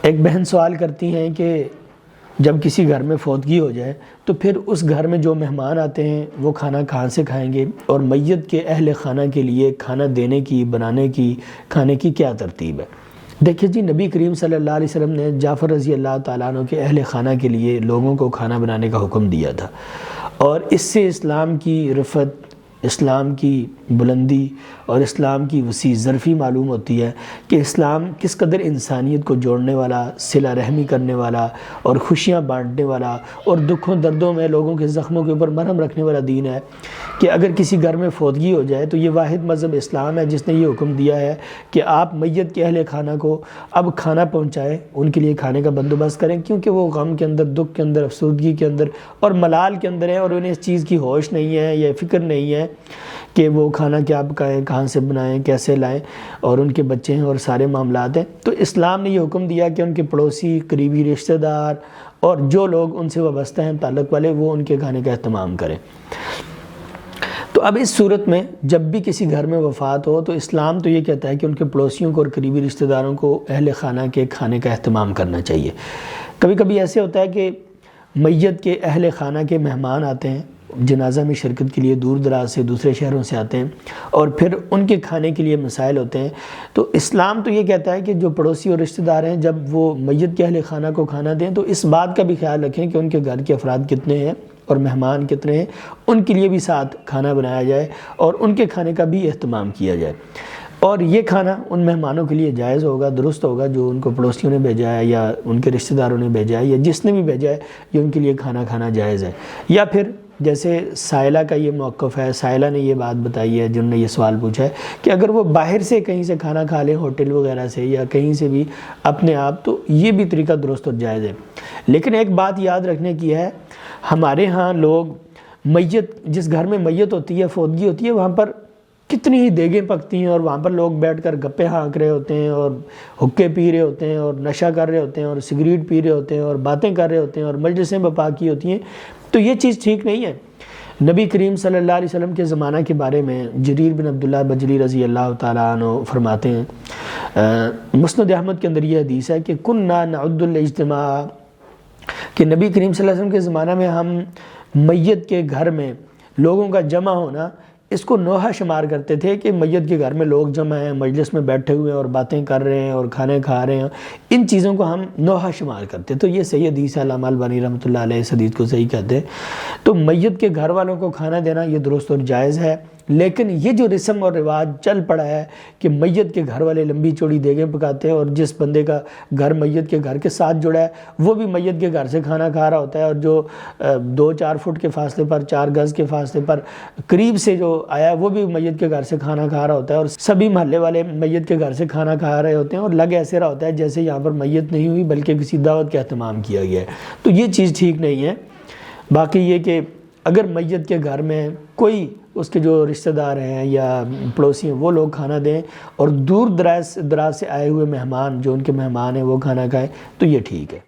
ایک بہن سوال کرتی ہیں کہ جب کسی گھر میں فوتگی ہو جائے تو پھر اس گھر میں جو مہمان آتے ہیں وہ کھانا کہاں سے کھائیں گے، اور میت کے اہل خانہ کے لیے کھانا دینے کی، بنانے کی، کھانے کی کیا ترتیب ہے؟ دیکھیں جی، نبی کریم صلی اللہ علیہ وسلم نے جعفر رضی اللہ تعالیٰ عنہ کے اہل خانہ کے لیے لوگوں کو کھانا بنانے کا حکم دیا تھا، اور اس سے اسلام کی رفعت، اسلام کی بلندی اور اسلام کی وسیع ظرفی معلوم ہوتی ہے کہ اسلام کس قدر انسانیت کو جوڑنے والا، صلہ رحمی کرنے والا اور خوشیاں بانٹنے والا اور دکھوں دردوں میں لوگوں کے زخموں کے اوپر مرہم رکھنے والا دین ہے، کہ اگر کسی گھر میں فوتگی ہو جائے تو یہ واحد مذہب اسلام ہے جس نے یہ حکم دیا ہے کہ آپ میت کے اہل خانہ کو اب کھانا پہنچائیں، ان کے لیے کھانے کا بندوبست کریں، کیونکہ وہ غم کے اندر، دکھ کے اندر، افسردگی کے اندر اور ملال کے اندر ہیں، اور انہیں اس چیز کی ہوش نہیں ہے یا فکر نہیں ہے کہ وہ کھانا کیا پکائیں، کہاں سے بنائیں، کیسے لائیں، اور ان کے بچے ہیں اور سارے معاملات ہیں۔ تو اسلام نے یہ حکم دیا کہ ان کے پڑوسی، قریبی رشتہ دار اور جو لوگ ان سے وابستہ ہیں، تعلق والے، وہ ان کے کھانے کا اہتمام کریں۔ تو اب اس صورت میں جب بھی کسی گھر میں وفات ہو تو اسلام تو یہ کہتا ہے کہ ان کے پڑوسیوں کو اور قریبی رشتہ داروں کو اہل خانہ کے کھانے کا اہتمام کرنا چاہیے۔ کبھی کبھی ایسے ہوتا ہے کہ میت کے اہل خانہ کے مہمان آتے ہیں، جنازہ میں شرکت کے لیے دور دراز سے، دوسرے شہروں سے آتے ہیں، اور پھر ان کے کھانے کے لیے مسائل ہوتے ہیں۔ تو اسلام تو یہ کہتا ہے کہ جو پڑوسی اور رشتہ دار ہیں جب وہ میت کے اہل خانہ کو کھانا دیں تو اس بات کا بھی خیال رکھیں کہ ان کے گھر کے افراد کتنے ہیں اور مہمان کتنے ہیں، ان کے لیے بھی ساتھ کھانا بنایا جائے اور ان کے کھانے کا بھی اہتمام کیا جائے، اور یہ کھانا ان مہمانوں کے لیے جائز ہوگا، درست ہوگا، جو ان کو پڑوسیوں نے بھیجا ہے یا ان کے رشتہ داروں نے بھیجا ہے یا جس نے بھی بھیجا ہے، یہ ان کے لیے کھانا کھانا جائز ہے۔ یا پھر جیسے سائلہ کا یہ موقف ہے، سائلہ نے یہ بات بتائی ہے، جنہوں نے یہ سوال پوچھا ہے کہ اگر وہ باہر سے کہیں سے کھانا کھا لیں، ہوٹل وغیرہ سے یا کہیں سے بھی اپنے آپ، تو یہ بھی طریقہ درست اور جائز ہے۔ لیکن ایک بات یاد رکھنے کی ہے، ہمارے ہاں لوگ میت، جس گھر میں میت ہوتی ہے، فوتگی ہوتی ہے، وہاں پر کتنی ہی دیگیں پکتی ہیں اور وہاں پر لوگ بیٹھ کر گپے ہانک رہے ہوتے ہیں اور حکے پی رہے ہوتے ہیں اور نشہ کر رہے ہوتے ہیں اور سگریٹ پی رہے ہوتے ہیں اور باتیں کر رہے ہوتے ہیں اور مجلسیں بپا کی ہوتی ہیں۔ تو یہ چیز ٹھیک نہیں ہے۔ نبی کریم صلی اللہ علیہ وسلم کے زمانہ کے بارے میں جریر بن عبداللہ بجلی رضی اللہ تعالیٰ عنہ فرماتے ہیں، مسند احمد کے اندر یہ حدیث ہے کہ کننا نعد الاجتماع، کہ نبی کریم صلی اللہ علیہ وسلم کے زمانہ میں ہم میت کے گھر میں لوگوں کا جمع ہونا، اس کو نوحہ شمار کرتے تھے کہ میت کے گھر میں لوگ جمع ہیں، مجلس میں بیٹھے ہوئے ہیں اور باتیں کر رہے ہیں اور کھانے کھا رہے ہیں، ان چیزوں کو ہم نوحہ شمار کرتے۔ تو یہ صحیح حدیث ہے، علامہ البانی رحمۃ اللہ علیہ اس حدیث کو صحیح کہتے ہیں۔ تو میت کے گھر والوں کو کھانا دینا یہ درست اور جائز ہے، لیکن یہ جو رسم اور رواج چل پڑا ہے کہ میت کے گھر والے لمبی چوڑی دیگیں پکاتے ہیں اور جس بندے کا گھر میت کے گھر کے ساتھ جڑا ہے وہ بھی میت کے گھر سے کھانا کھا رہا ہوتا ہے، اور جو 2-4 فٹ کے فاصلے پر، 4 گز کے فاصلے پر قریب سے جو آیا ہے وہ بھی میت کے گھر سے کھانا کھا رہا ہوتا ہے، اور سبھی محلے والے میت کے گھر سے کھانا کھا رہے ہوتے ہیں، اور لگ ایسے رہا ہوتا ہے جیسے یہاں پر میت نہیں ہوئی بلکہ کسی دعوت کا اہتمام کیا گیا ہے۔ تو یہ چیز ٹھیک نہیں ہے۔ باقی یہ کہ اگر میت کے گھر میں کوئی اس کے جو رشتہ دار ہیں یا پڑوسی ہیں وہ لوگ کھانا دیں اور دور دراز سے آئے ہوئے مہمان جو ان کے مہمان ہیں وہ کھانا کھائیں، تو یہ ٹھیک ہے۔